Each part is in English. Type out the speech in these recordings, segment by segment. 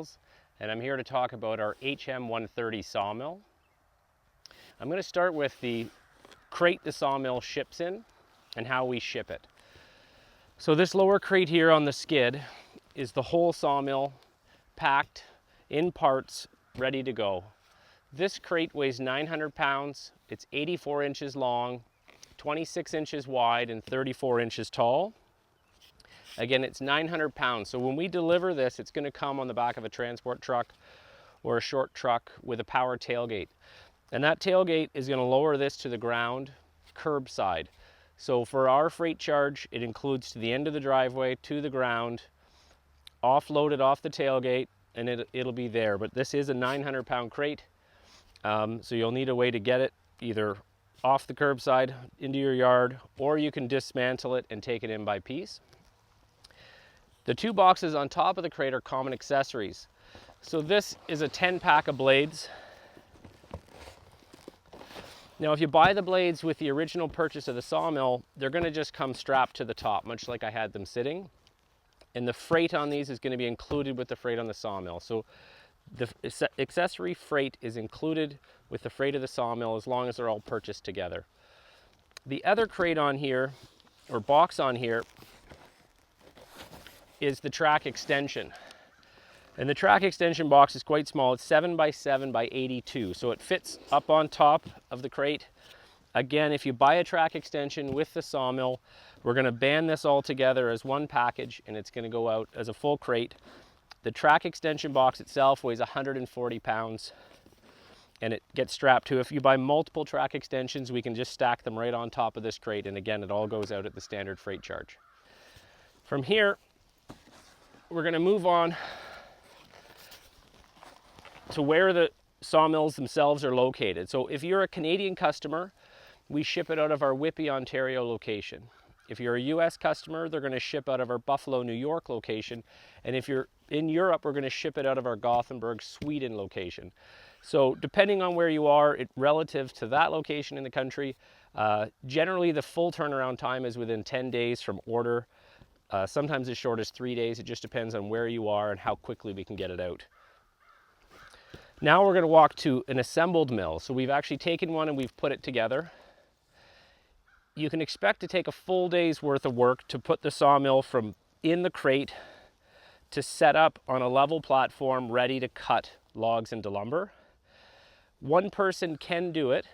Sawmills, and I'm here to talk about our HM130 sawmill. I'm going to start with the crate the sawmill ships in and how we ship it. So this lower crate here on the skid is the whole sawmill packed in parts, ready to go. This crate weighs 900 pounds, it's 84 inches long, 26 inches wide, and 34 inches tall. Again, it's 900 pounds, so when we deliver this, it's going to come on the back of a transport truck or a short truck with a power tailgate. And that tailgate is going to lower this to the ground, curbside. So for our freight charge, it includes to the end of the driveway, to the ground, offloaded off the tailgate, and it'll be there. But this is a 900 pound crate, so you'll need a way to get it either off the curbside into your yard, or you can dismantle it and take it in by piece. The two boxes on top of the crate are common accessories. So this is a 10 pack of blades. Now if you buy the blades with the original purchase of the sawmill, they're going to just come strapped to the top, much like I had them sitting. And the freight on these is going to be included with the freight on the sawmill. So the accessory freight is included with the freight of the sawmill as long as they're all purchased together. The other crate on here, or box on here, is the track extension. And the track extension box is quite small. It's 7 by 7 by 82, so it fits up on top of the crate. Again, if you buy a track extension with the sawmill, we're going to band this all together as one package, and it's going to go out as a full crate. The track extension box itself weighs 140 pounds, and it gets strapped to. If you buy multiple track extensions, we can just stack them right on top of this crate, and again, it all goes out at the standard freight charge. From here, we're going to move on to where the sawmills themselves are located. So if you're a Canadian customer, we ship it out of our Whitby, Ontario location. If you're a US customer, they're going to ship out of our Buffalo, New York location. And if you're in Europe, we're going to ship it out of our Gothenburg, Sweden location. So depending on where you are, relative to that location in the country, generally the full turnaround time is within 10 days from order. Sometimes as short as 3 days. It just depends on where you are and how quickly we can get it out. Now we're going to walk to an assembled mill. So we've actually taken one and we've put it together. You can expect to take a full day's worth of work to put the sawmill from in the crate to set up on a level platform ready to cut logs into lumber. One person can do it.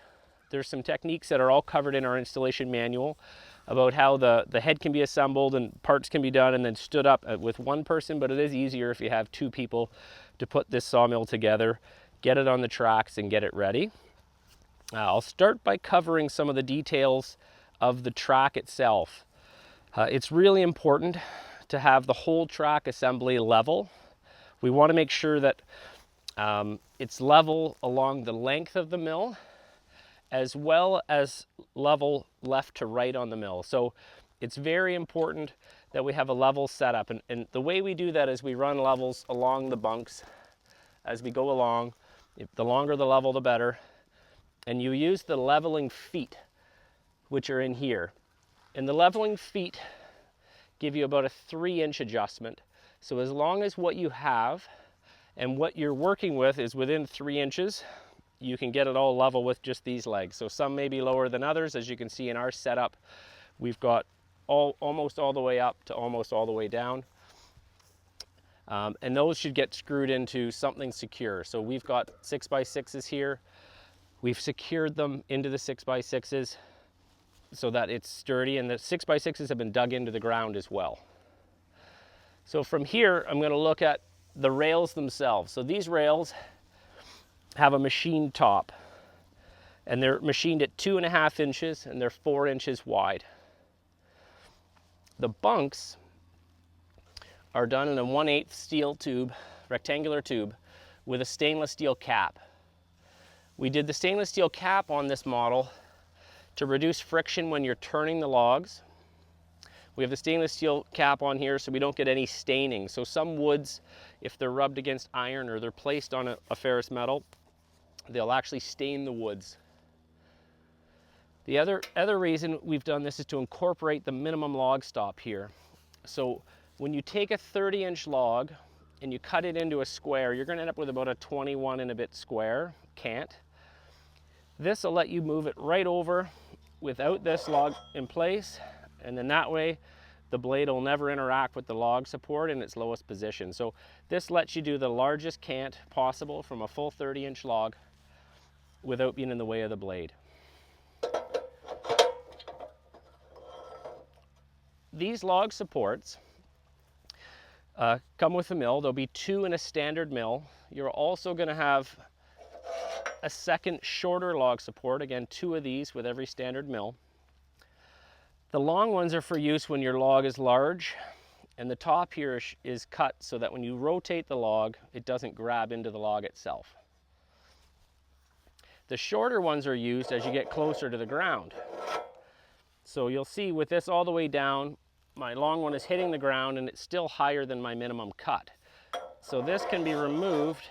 There's some techniques that are all covered in our installation manual about how the head can be assembled and parts can be done and then stood up with one person, but it is easier if you have two people to put this sawmill together, get it on the tracks and get it ready. I'll start by covering some of the details of the track itself. It's really important to have the whole track assembly level. We want to make sure that it's level along the length of the mill, as well as level left to right on the mill. So it's very important that we have a level setup. And the way we do that is we run levels along the bunks as we go along. The longer the level, the better. And you use the leveling feet, which are in here. And the leveling feet give you about a 3-inch adjustment. So as long as what you have and what you're working with is within 3 inches, you can get it all level with just these legs. So some may be lower than others. As you can see in our setup, we've got almost all the way up to almost all the way down. And those should get screwed into something secure. So we've got 6x6s here. We've secured them into the 6x6s so that it's sturdy, and the 6x6s have been dug into the ground as well. So from here, I'm going to look at the rails themselves. So these rails have a machined top, and they're machined at 2.5 inches and they're 4 inches wide. The bunks are done in a 1/8 steel tube, rectangular tube, with a stainless steel cap. We did the stainless steel cap on this model to reduce friction when you're turning the logs. We have the stainless steel cap on here so we don't get any staining. So some woods, if they're rubbed against iron or they're placed on a ferrous metal, they'll actually stain the woods. The other reason we've done this is to incorporate the minimum log stop here. So when you take a 30-inch log and you cut it into a square, you're going to end up with about a 21 and a bit square cant. This will let you move it right over without this log in place, and then that way the blade will never interact with the log support in its lowest position. So this lets you do the largest cant possible from a full 30-inch log without being in the way of the blade. These log supports come with a mill. There'll be 2 in a standard mill. You're also going to have a second shorter log support, again 2 of these with every standard mill. The long ones are for use when your log is large, and the top here is cut so that when you rotate the log, it doesn't grab into the log itself. The shorter ones are used as you get closer to the ground. So you'll see with this all the way down, my long one is hitting the ground and it's still higher than my minimum cut. So this can be removed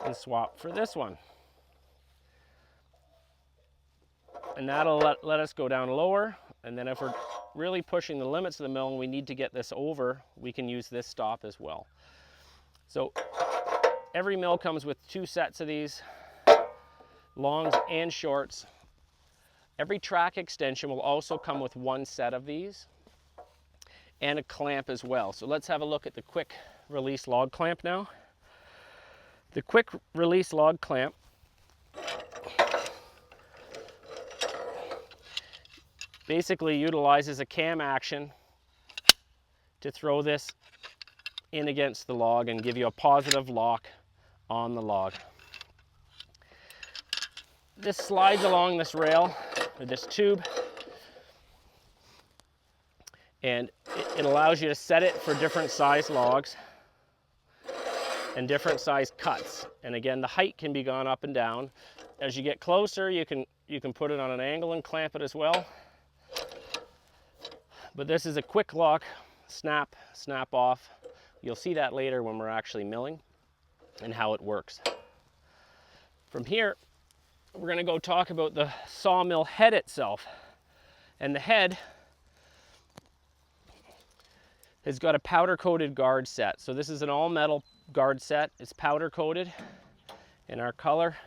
and swapped for this one. And that'll let us go down lower, and then if we're really pushing the limits of the mill and we need to get this over, we can use this stop as well. So every mill comes with 2 sets of these, longs and shorts. Every track extension will also come with 1 set of these and a clamp as well. So let's have a look at the quick release log clamp now. The quick release log clamp basically utilizes a cam action to throw this in against the log and give you a positive lock on the log. This slides along this rail, or this tube, and it allows you to set it for different size logs and different size cuts. And again, the height can be gone up and down. As you get closer, you can put it on an angle and clamp it as well. But this is a quick lock, snap off. You'll see that later when we're actually milling and how it works. From here, we're going to go talk about the sawmill head itself. And the head has got a powder coated guard set. So this is an all metal guard set. It's powder coated in our color.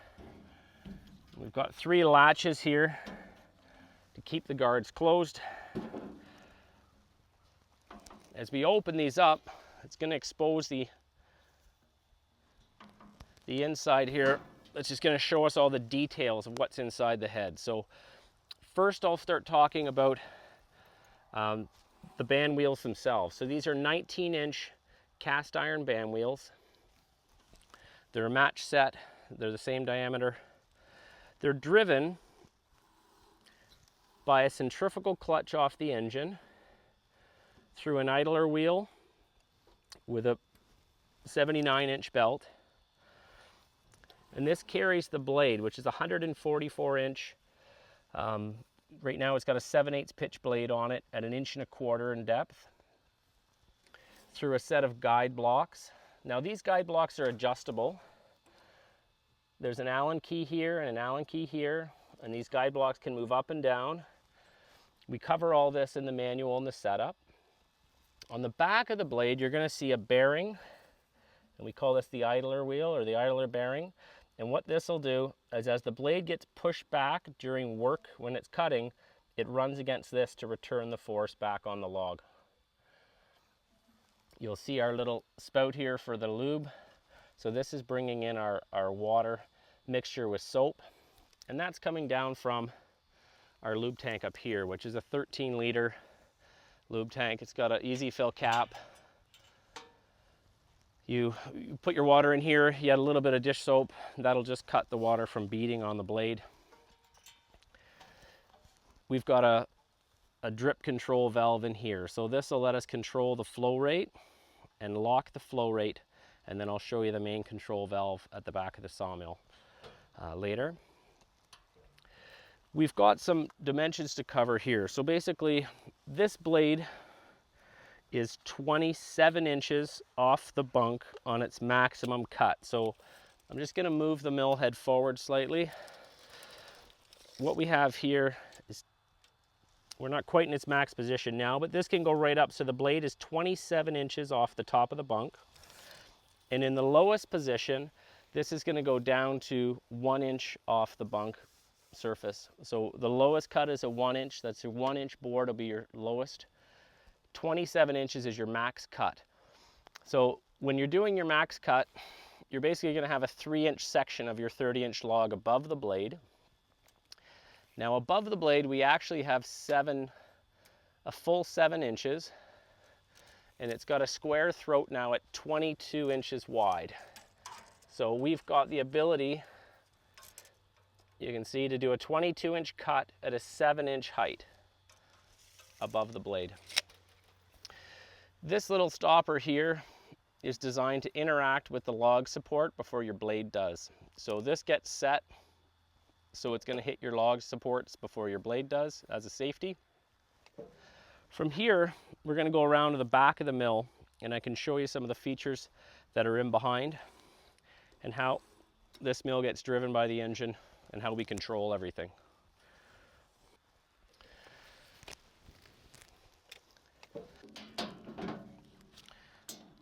We've got 3 latches here to keep the guards closed. As we open these up, it's going to expose the inside here. It's just going to show us all the details of what's inside the head. So first I'll start talking about the band wheels themselves. So these are 19-inch cast iron band wheels. They're a match set. They're the same diameter. They're driven by a centrifugal clutch off the engine through an idler wheel with a 79-inch belt. And this carries the blade, which is a 144-inch. Right now it's got a 7/8 pitch blade on it at 1 1/4 inch in depth through a set of guide blocks. Now these guide blocks are adjustable. There's an Allen key here and an Allen key here, and these guide blocks can move up and down. We cover all this in the manual and the setup. On the back of the blade, you're going to see a bearing, and we call this the idler wheel or the idler bearing. And what this will do is as the blade gets pushed back during work when it's cutting, it runs against this to return the force back on the log. You'll see our little spout here for the lube. So this is bringing in our water mixture with soap, and that's coming down from our lube tank up here, which is a 13-liter lube tank. It's got an easy fill cap. You put your water in here, you add a little bit of dish soap, that'll just cut the water from beading on the blade. We've got a drip control valve in here, so this will let us control the flow rate and lock the flow rate, and then I'll show you the main control valve at the back of the sawmill later. We've got some dimensions to cover here. So basically this blade is 27 inches off the bunk on its maximum cut. So I'm just going to move the mill head forward slightly. What we have here is, we're not quite in its max position now, but this can go right up. So the blade is 27 inches off the top of the bunk. And in the lowest position, this is going to go down to 1 inch off the bunk surface. So the lowest cut is a 1 inch. That's your 1 inch board will be your lowest. 27 inches is your max cut. So when you're doing your max cut, you're basically going to have a 3-inch section of your 30-inch log above the blade. Now above the blade, we actually have a full 7 inches, and it's got a square throat now at 22 inches wide. So we've got the ability, you can see, to do a 22-inch cut at a 7-inch height above the blade. This little stopper here is designed to interact with the log support before your blade does. So this gets set so it's going to hit your log supports before your blade does as a safety. From here, we're going to go around to the back of the mill, and I can show you some of the features that are in behind and how this mill gets driven by the engine and how we control everything.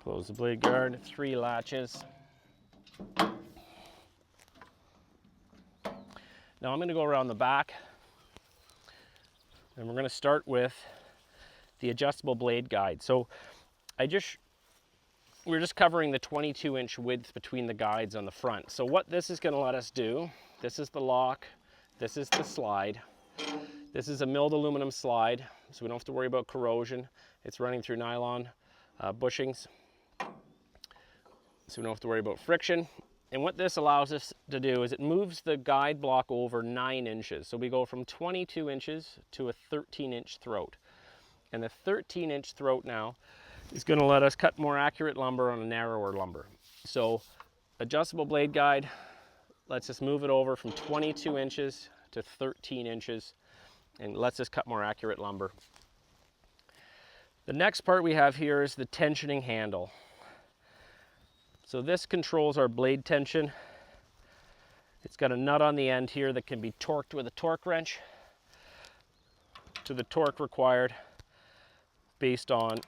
Close the blade guard, 3 latches. Now I'm going to go around the back, and we're going to start with the adjustable blade guide. So we're just covering the 22-inch width between the guides on the front. So what this is going to let us do, this is the lock, this is the slide. This is a milled aluminum slide, so we don't have to worry about corrosion. It's running through nylon bushings, so we don't have to worry about friction. And what this allows us to do is it moves the guide block over 9 inches. So we go from 22 inches to a 13-inch throat. And the 13-inch throat now is going to let us cut more accurate lumber on a narrower lumber. So adjustable blade guide lets us move it over from 22 inches to 13 inches and lets us cut more accurate lumber. The next part we have here is the tensioning handle. So this controls our blade tension. It's got a nut on the end here that can be torqued with a torque wrench to the torque required based on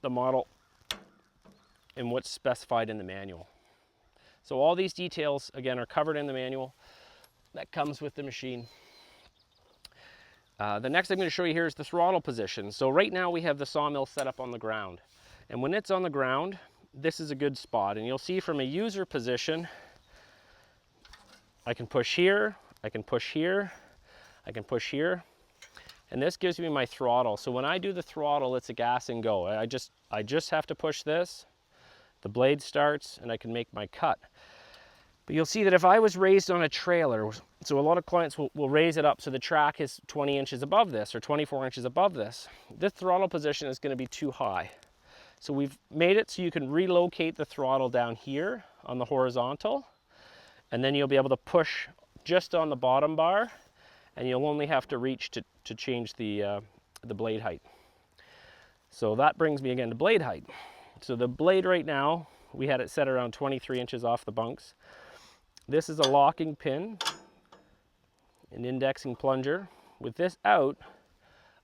the model and what's specified in the manual. So all these details, again, are covered in the manual that comes with the machine. The next I'm going to show you here is the throttle position. So right now we have the sawmill set up on the ground. And when it's on the ground, this is a good spot. And you'll see from a user position, I can push here, I can push here, I can push here. And this gives me my throttle. So when I do the throttle, it's a gas and go. I just have to push this, the blade starts, and I can make my cut. But you'll see that if I was raised on a trailer, so a lot of clients will raise it up so the track is 20 inches above this or 24 inches above this. This throttle position is going to be too high. So we've made it so you can relocate the throttle down here on the horizontal, and then you'll be able to push just on the bottom bar, and you'll only have to reach to change the blade height. So that brings me again to blade height. So the blade right now, we had it set around 23 inches off the bunks. This is a locking pin, an indexing plunger. With this out,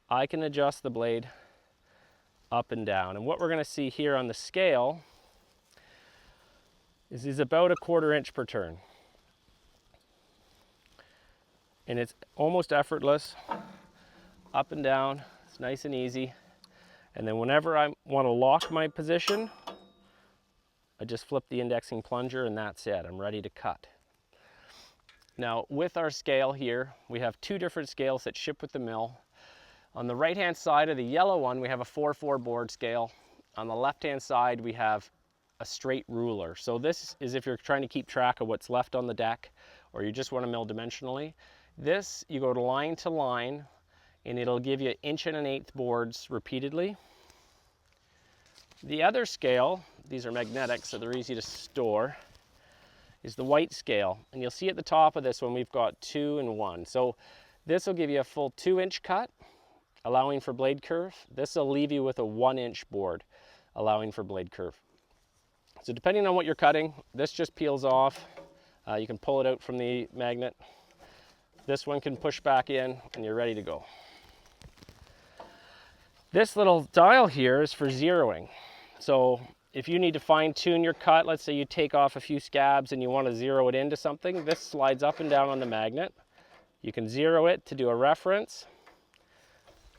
I can adjust the blade up and down. And what we're going to see here on the scale is about a 1/4 inch per turn. And it's almost effortless, up and down. It's nice and easy. And then whenever I want to lock my position, I just flip the indexing plunger and that's it. I'm ready to cut. Now with our scale here, we have 2 different scales that ship with the mill. On the right hand side of the yellow one, we have a 4/4 board scale. On the left hand side, we have a straight ruler. So this is if you're trying to keep track of what's left on the deck, or you just want to mill dimensionally. This, you go to line, and it'll give you 1 1/8" boards repeatedly. The other scale, these are magnetic, so they're easy to store, is the white scale. And you'll see at the top of this one, we've got 2 and 1. So this will give you a full 2-inch cut, allowing for blade curve. This will leave you with a 1-inch board, allowing for blade curve. So depending on what you're cutting, this just peels off. You can pull it out from the magnet. This one can push back in, and you're ready to go. This little dial here is for zeroing. So If you need to fine tune your cut, let's say you take off a few scabs and you want to zero it into something, this slides up and down on the magnet. You can zero it to do a reference,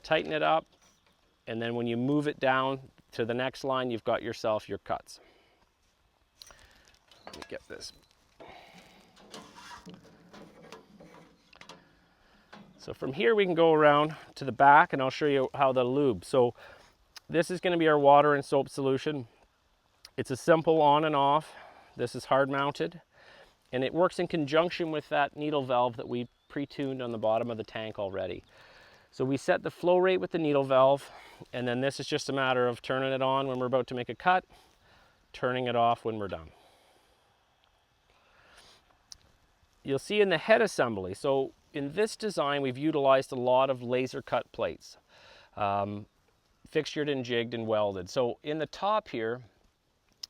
tighten it up, and then when you move it down to the next line, you've got yourself your cuts. Let me get this. So from here we can go around to the back and I'll show you how the lube. So this is going to be our water and soap solution. It's a simple on and off. This is hard mounted and it works in conjunction with that needle valve that we pre-tuned on the bottom of the tank already. So we set the flow rate with the needle valve, and then this is just a matter of turning it on when we're about to make a cut, turning it off when we're done. You'll see in the head assembly, so in this design we've utilized a lot of laser cut plates, fixtured and jigged and welded. So in the top here,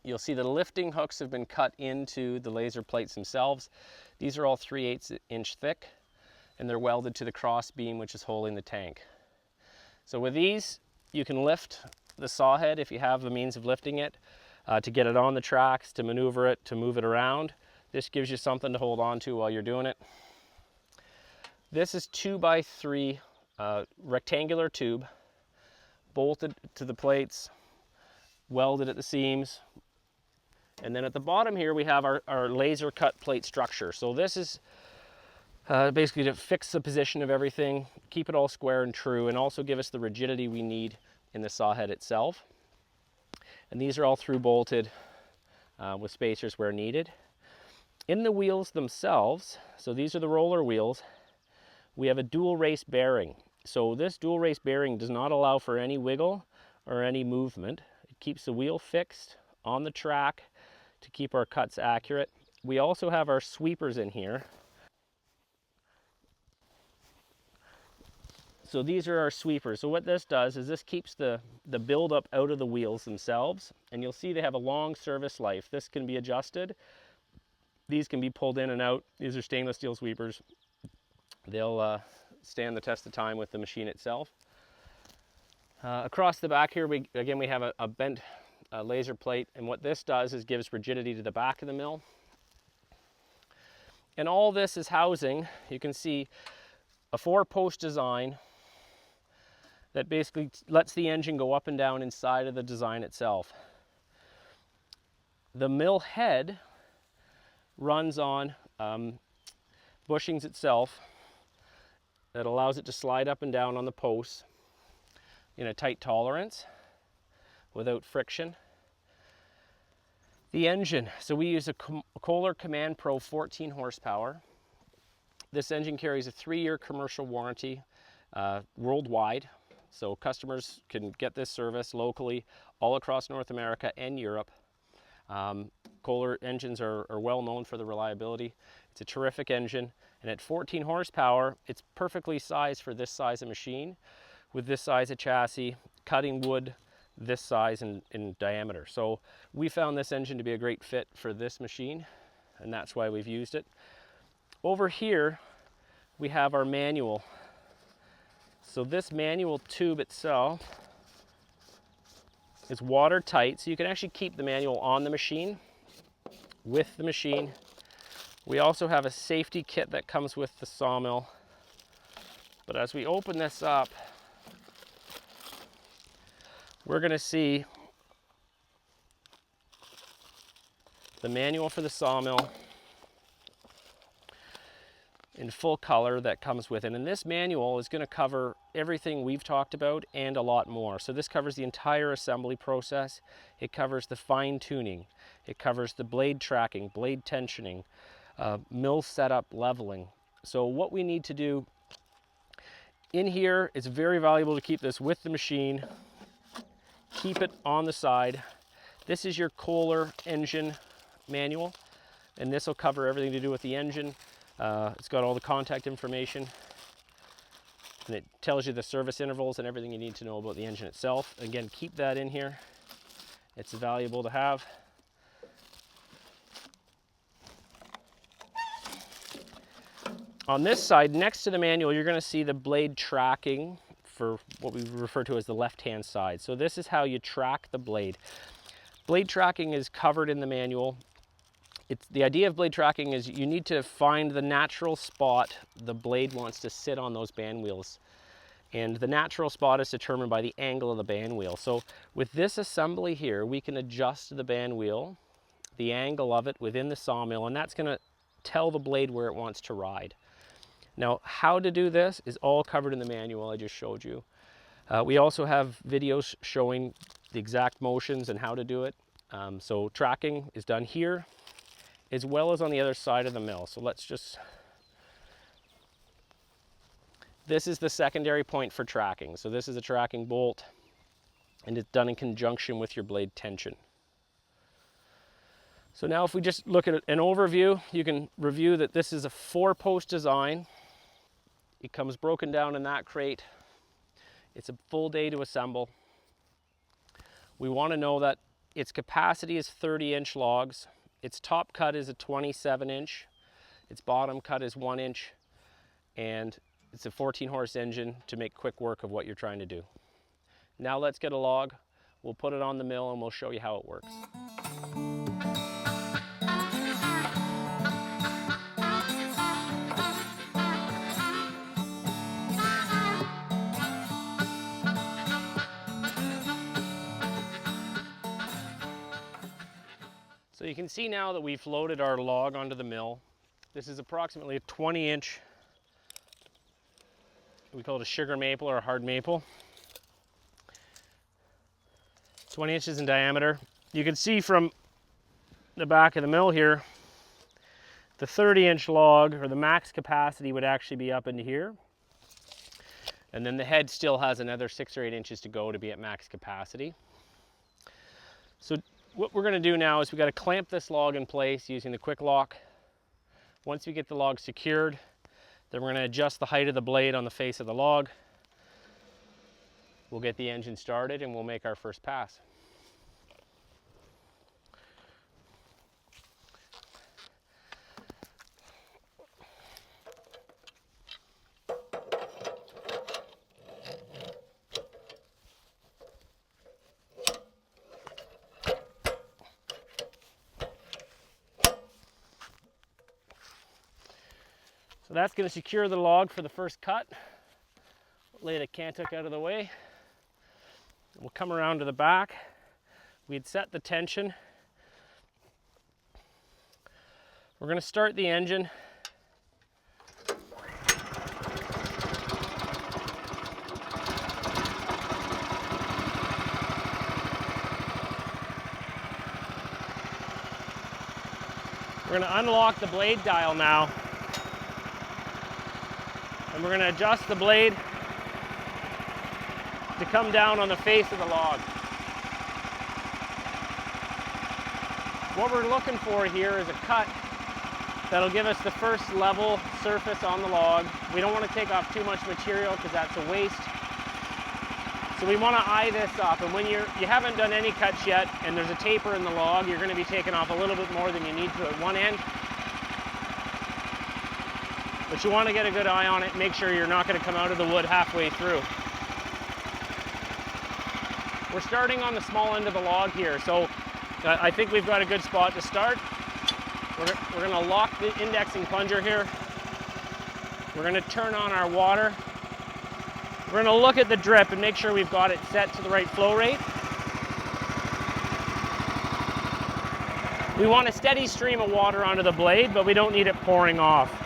you'll see the lifting hooks have been cut into the laser plates themselves. These are all 3/8 inch thick, and they're welded to the cross beam which is holding the tank. So with these, you can lift the saw head if you have the means of lifting it, to get it on the tracks, to maneuver it, to move it around. This gives you something to hold on to while you're doing it. This is 2x3 rectangular tube, bolted to the plates, welded at the seams. And then at the bottom here we have our laser cut plate structure. So this is basically to fix the position of everything, keep it all square and true, and also give us the rigidity we need in the saw head itself. And these are all through bolted with spacers where needed. In the wheels themselves, so these are the roller wheels, we have a dual race bearing. So this dual race bearing does not allow for any wiggle or any movement. It keeps the wheel fixed on the track to keep our cuts accurate. We also have our sweepers in here. So these are our sweepers. So what this does is this keeps the buildup out of the wheels themselves, and you'll see they have a long service life. This can be adjusted. These can be pulled in and out. These are stainless steel sweepers. They'll stand the test of time with the machine itself. Across the back here, we have a bent laser plate, and what this does is gives rigidity to the back of the mill. And all this is housing, you can see, a 4-post design that basically lets the engine go up and down inside of the design itself. The mill head runs on bushings itself that allows it to slide up and down on the posts in a tight tolerance without friction. The engine, so we use a Kohler Command Pro 14 horsepower. This engine carries a 3-year commercial warranty worldwide, so customers can get this service locally all across North America and Europe. Kohler engines are well known for the reliability. It's a terrific engine, and at 14 horsepower, it's perfectly sized for this size of machine, with this size of chassis, cutting wood this size in diameter. So we found this engine to be a great fit for this machine, and that's why we've used it. Over here, we have our manual. So this manual tube itself is watertight, so you can actually keep the manual on the machine, with the machine. We also have a safety kit that comes with the sawmill. But as we open this up, we're going to see the manual for the sawmill in full color that comes with it. And this manual is going to cover everything we've talked about and a lot more. So this covers the entire assembly process. It covers the fine tuning. It covers the blade tracking, blade tensioning, mill setup, leveling. So what we need to do in here, it's very valuable to keep this with the machine. Keep it on the side. This is your Kohler engine manual, and this will cover everything to do with the engine. It's got all the contact information, and it tells you the service intervals and everything you need to know about the engine itself. Again, keep that in here. It's valuable to have. On this side, next to the manual, you're going to see the blade tracking for what we refer to as the left-hand side. So this is how you track the blade. Blade tracking is covered in the manual. The idea of blade tracking is you need to find the natural spot the blade wants to sit on those band wheels. And the natural spot is determined by the angle of the band wheel. So with this assembly here, we can adjust the band wheel, the angle of it within the sawmill, and that's going to tell the blade where it wants to ride. Now, how to do this is all covered in the manual I just showed you. We also have videos showing the exact motions and how to do it. So tracking is done here as well as on the other side of the mill. So let's just... This is the secondary point for tracking. So this is a tracking bolt, and it's done in conjunction with your blade tension. So now if we just look at an overview, you can review that this is a 4-post design. It comes broken down in that crate. It's a full day to assemble. We want to know that its capacity is 30-inch logs. Its top cut is a 27-inch. Its bottom cut is 1 inch. And it's a 14-horse engine to make quick work of what you're trying to do. Now let's get a log, we'll put it on the mill, and we'll show you how it works. So you can see now that we've loaded our log onto the mill. This is approximately a 20-inch, we call it a sugar maple or a hard maple. 20 inches in diameter. You can see from the back of the mill here, the 30-inch log, or the max capacity, would actually be up into here. And then the head still has another 6 or 8 inches to go to be at max capacity. So what we're going to do now is we've got to clamp this log in place using the quick lock. Once we get the log secured, then we're going to adjust the height of the blade on the face of the log. We'll get the engine started and we'll make our first pass. So that's going to secure the log for the first cut. Lay the cantook out of the way. We'll come around to the back. We'd set the tension. We're going to start the engine. We're going to unlock the blade dial now. And we're going to adjust the blade to come down on the face of the log. What we're looking for here is a cut that'll give us the first level surface on the log. We don't want to take off too much material because that's a waste. So we want to eye this up, and when you haven't done any cuts yet and there's a taper in the log, you're going to be taking off a little bit more than you need to at one end. But you want to get a good eye on it and make sure you're not going to come out of the wood halfway through. We're starting on the small end of the log here, so I think we've got a good spot to start. We're going to lock the indexing plunger here. We're going to turn on our water. We're going to look at the drip and make sure we've got it set to the right flow rate. We want a steady stream of water onto the blade, but we don't need it pouring off.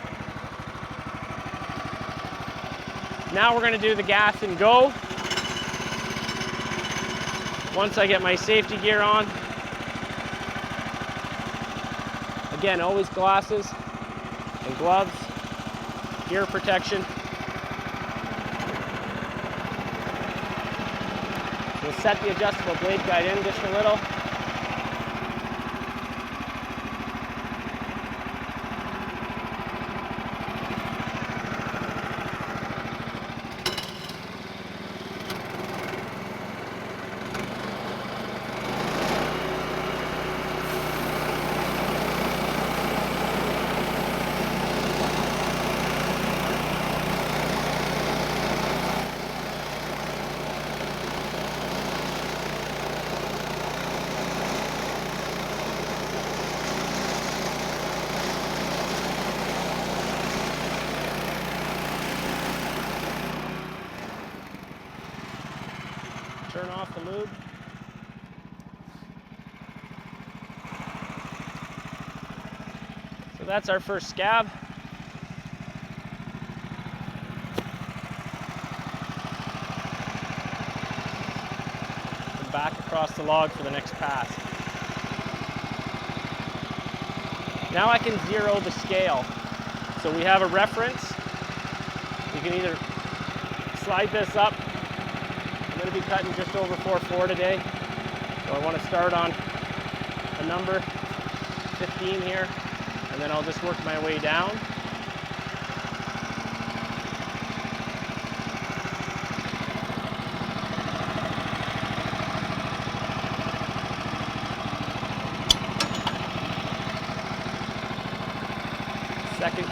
Now we're going to do the gas and go. Once I get my safety gear on. Again, always glasses and gloves, ear protection. We'll set the adjustable blade guide in just a little. Turn off the lube. So that's our first scab. And back across the log for the next pass. Now I can zero the scale. So we have a reference. You can either slide this up. I'm going to be cutting just over 4.4 today. So I want to start on a number 15 here, and then I'll just work my way down. Second.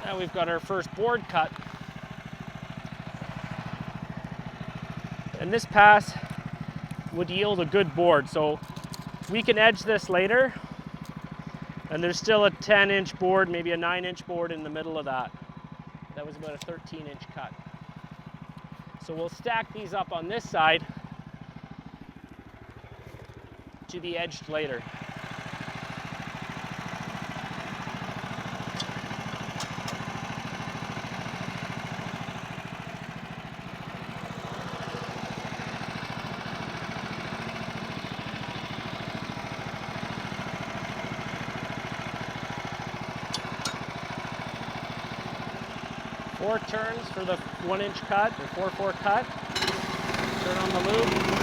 Now we've got our first board cut. And this pass would yield a good board. So we can edge this later. And there's still a 10-inch board, maybe a 9-inch board in the middle of that. That was about a 13-inch cut. So we'll stack these up on this side to be edged later. Four turns for the 1-inch cut, or 4.4 cut. Turn on the lube.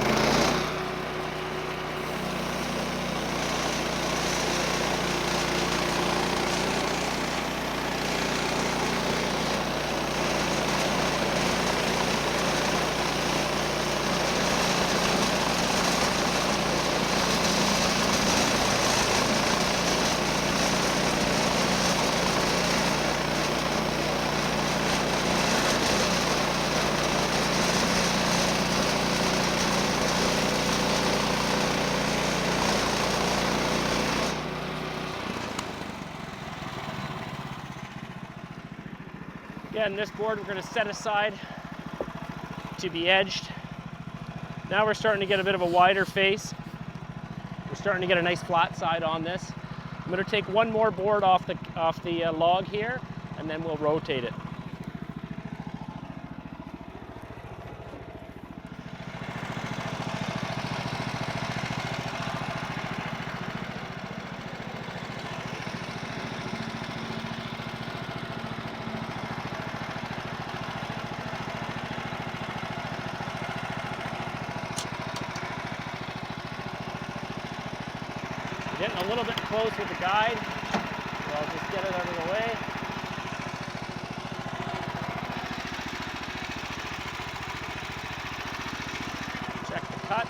Again, this board we're going to set aside to be edged. Now we're starting to get a bit of a wider face. We're starting to get a nice flat side on this. I'm going to take one more board off the log here, and then we'll rotate it. Getting a little bit close with the guide, so I'll just get it out of the way. Check the cut.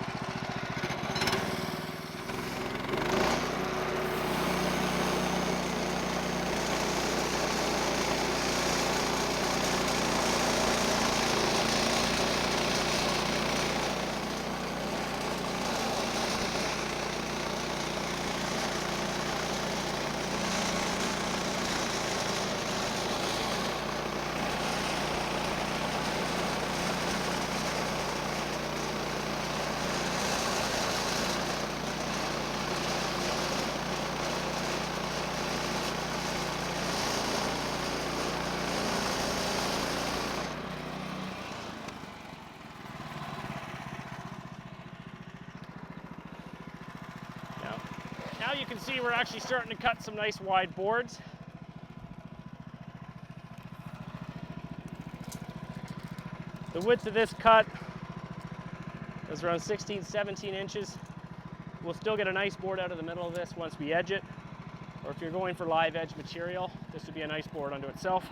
Now you can see we're actually starting to cut some nice wide boards. The width of this cut is around 16, 17 inches. We'll still get a nice board out of the middle of this once we edge it. Or if you're going for live edge material, this would be a nice board unto itself.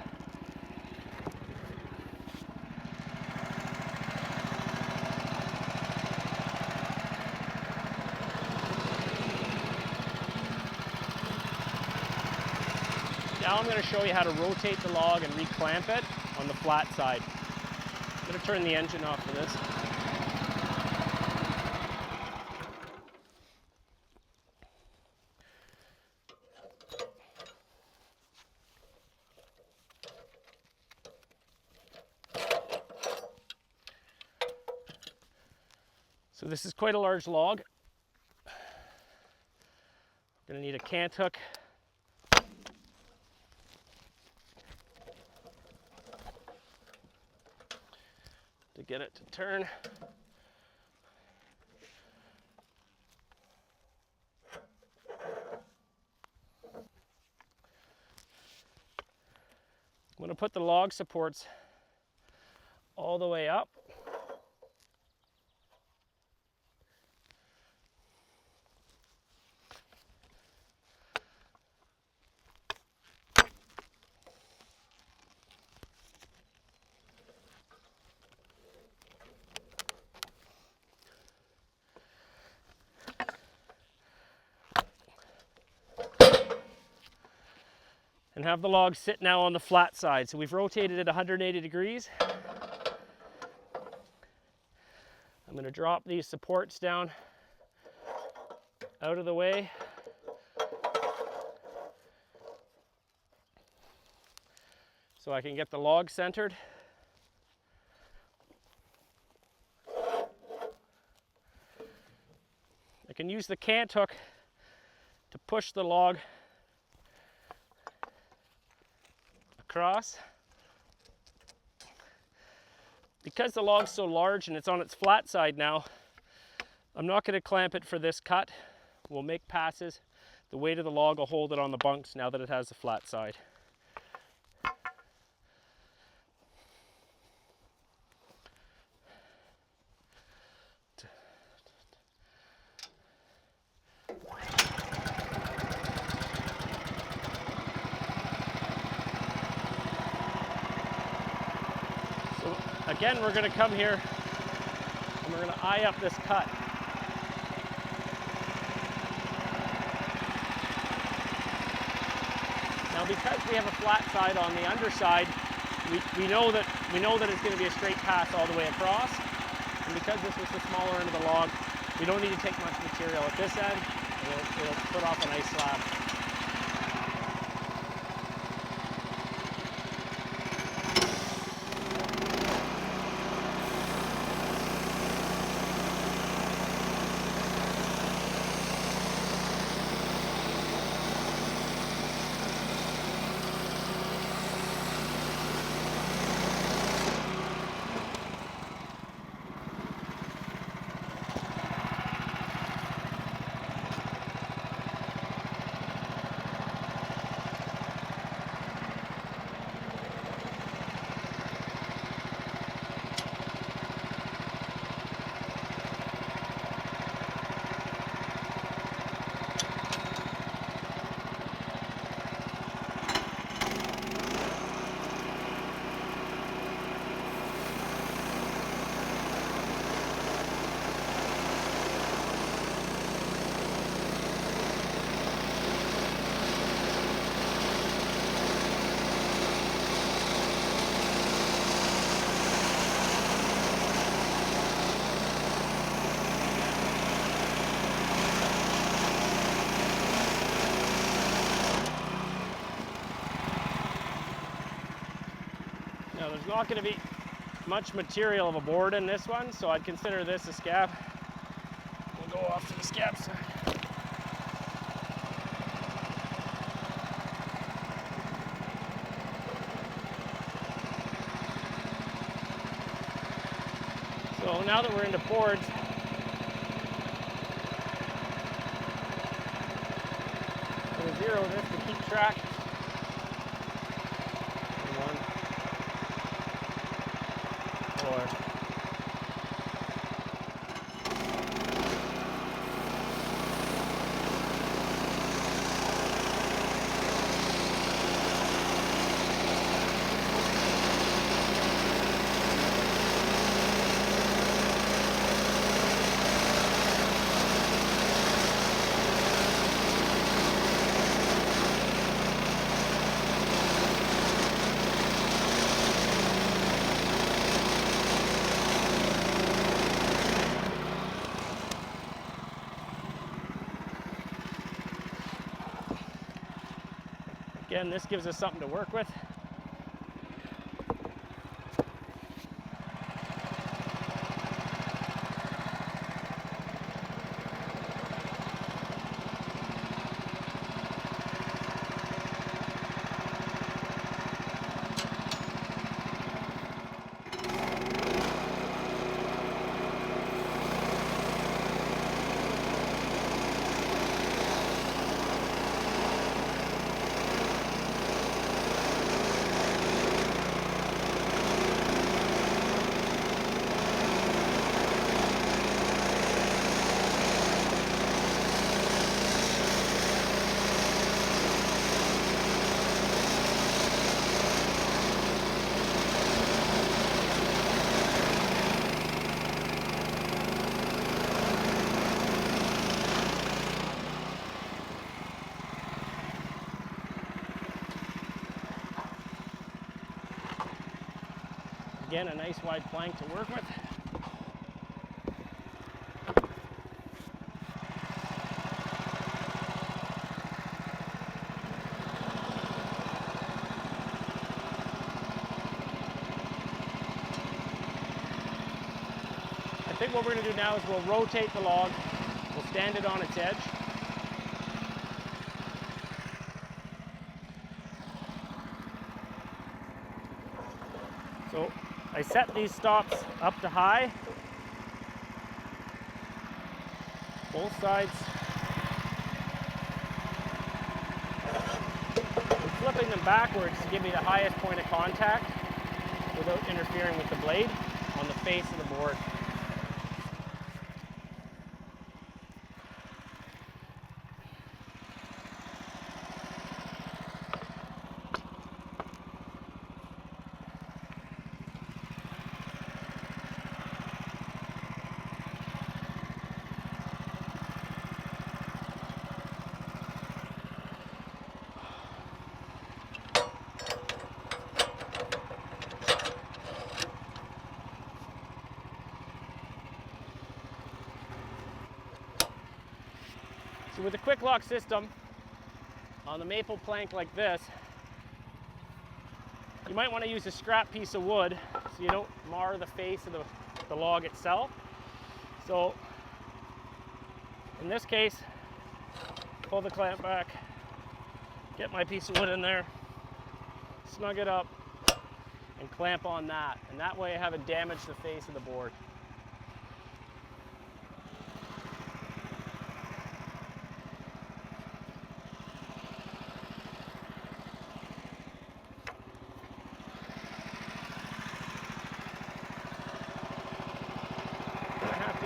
Now I'm going to show you how to rotate the log and reclamp it on the flat side. I'm going to turn the engine off for this. So this is quite a large log. I'm going to need a cant hook. To get it to turn. I'm going to put the log supports all the way up. And have the log sit now on the flat side. So we've rotated it 180 degrees. I'm going to drop these supports down out of the way. So I can get the log centered. I can use the cant hook to push the log across. Because the log's so large and it's on its flat side now, I'm not going to clamp it for this cut. We'll make passes. The weight of the log will hold it on the bunks now that it has the flat side. Again, we're going to come here and we're going to eye up this cut. Now, because we have a flat side on the underside, we know that it's going to be a straight pass all the way across. And because this was the smaller end of the log, we don't need to take much material at this end. It'll put off a nice slab. Now there's not going to be much material of a board in this one, so I'd consider this a scab. We'll go off to the scab side. So now that we're into boards, I'm going to zero this to keep track. Again, this gives us something to work with. Again, a nice wide plank to work with. I think what we're going to do now is we'll rotate the log, we'll stand it on its edge. So I set these stops up to high, both sides. I'm flipping them backwards to give me the highest point of contact without interfering with the blade on the face of the board. So with a quick lock system on the maple plank like this, you might want to use a scrap piece of wood so you don't mar the face of the log itself. So in this case, pull the clamp back, get my piece of wood in there, snug it up, and clamp on that. And that way I haven't damaged the face of the board.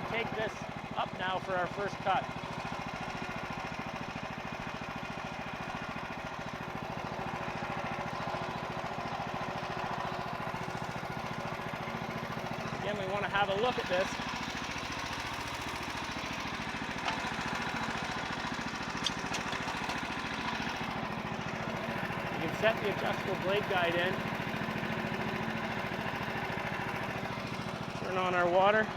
Take this up now for our first cut. Again, we want to have a look at this. You can set the adjustable blade guide in. Turn on our water.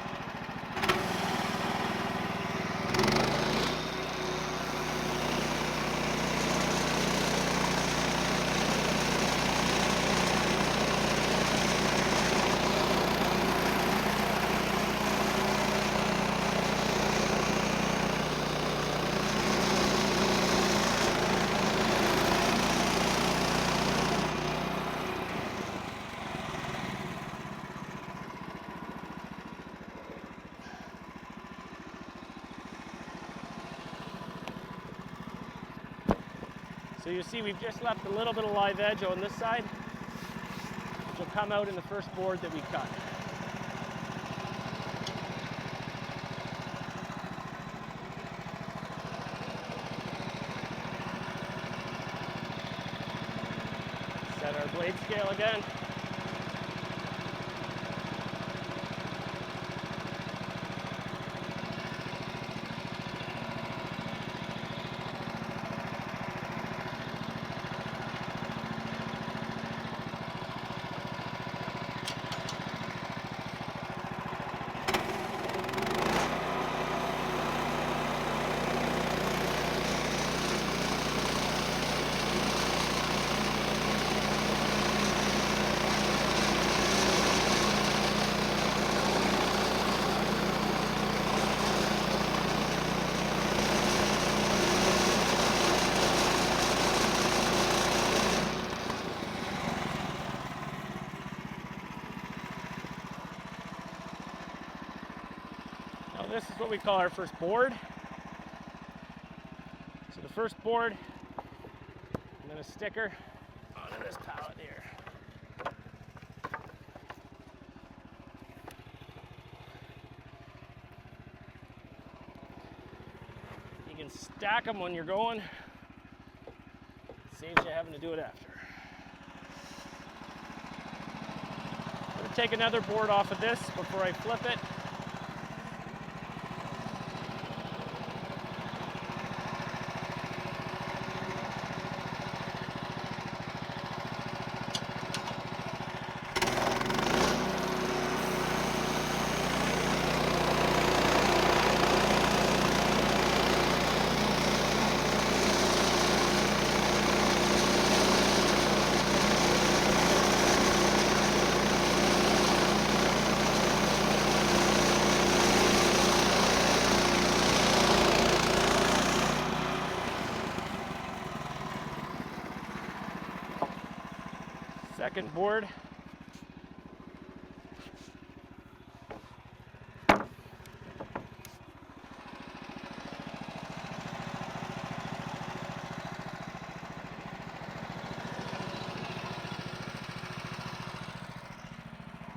So you see we've just left a little bit of live edge on this side, which will come out in the first board that we cut. Set our blade scale again. This is what we call our first board. So the first board, and then a sticker onto this pallet here. You can stack them when you're going. Saves you having to do it after. I'm going to take another board off of this before I flip it. Second board.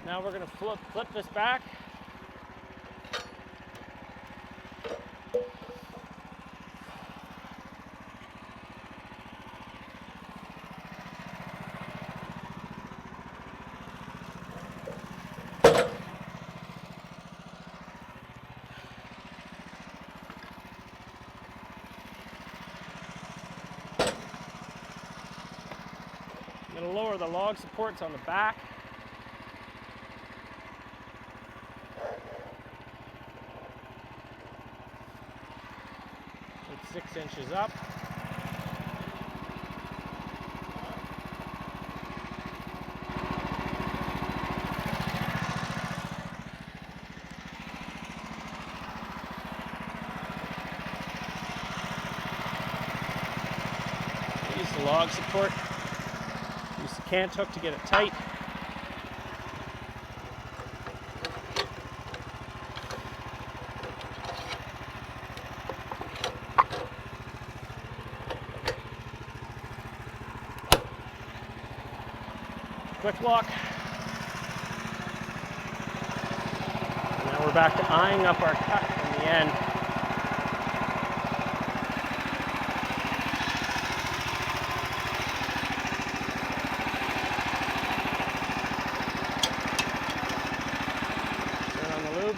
Now we're going to flip this back. I'm going to lower the log supports on the back. It's 6 inches up. Use the log support. Use the cant hook to get it tight. Quick lock. And now we're back to eyeing up our cut from the end. Turn on the lube.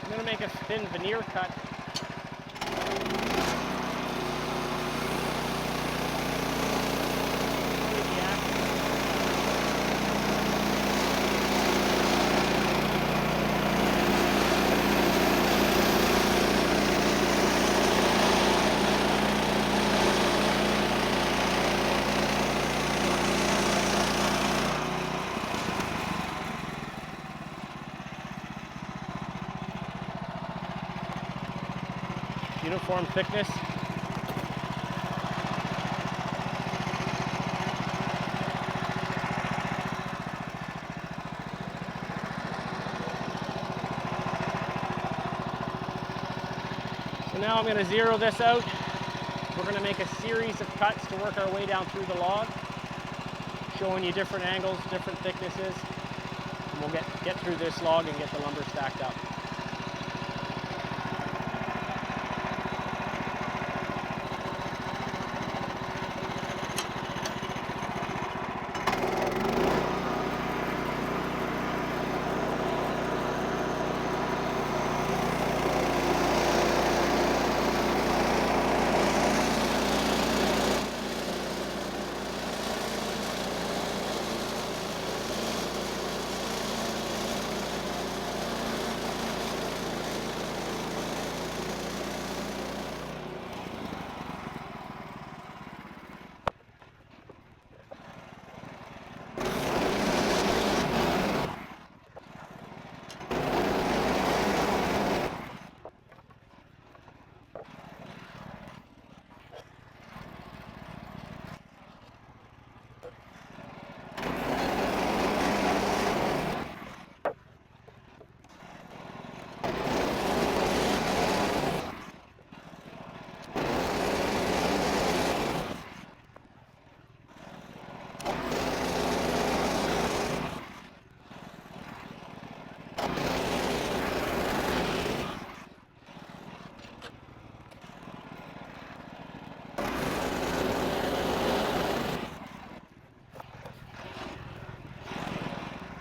I'm going to make a thin veneer cut. Uniform thickness. So now I'm going to zero this out. We're going to make a series of cuts to work our way down through the log, showing you different angles, different thicknesses, and we'll get through this log and get the lumber stacked up.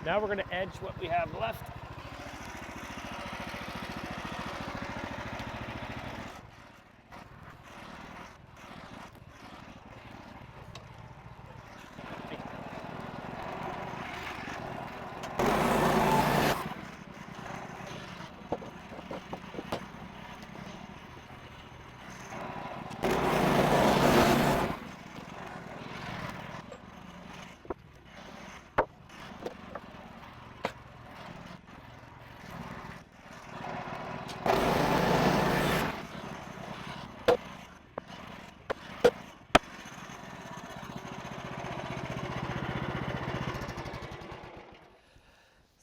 Now we're going to edge what we have left.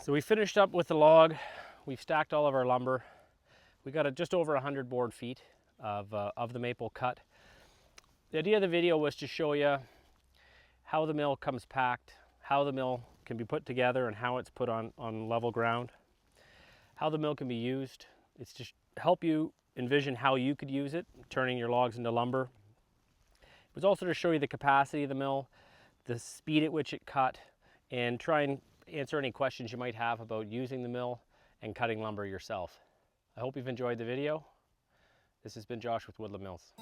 So we finished up with the log. We've stacked all of our lumber. We got just over 100 board feet of the maple cut. The idea of the video was to show you how the mill comes packed, how the mill can be put together and how it's put on level ground, how the mill can be used. It's to help you envision how you could use it, turning your logs into lumber. It was also to show you the capacity of the mill, the speed at which it cut, and try and answer any questions you might have about using the mill and cutting lumber yourself. I hope you've enjoyed the video. This has been Josh with Woodland Mills.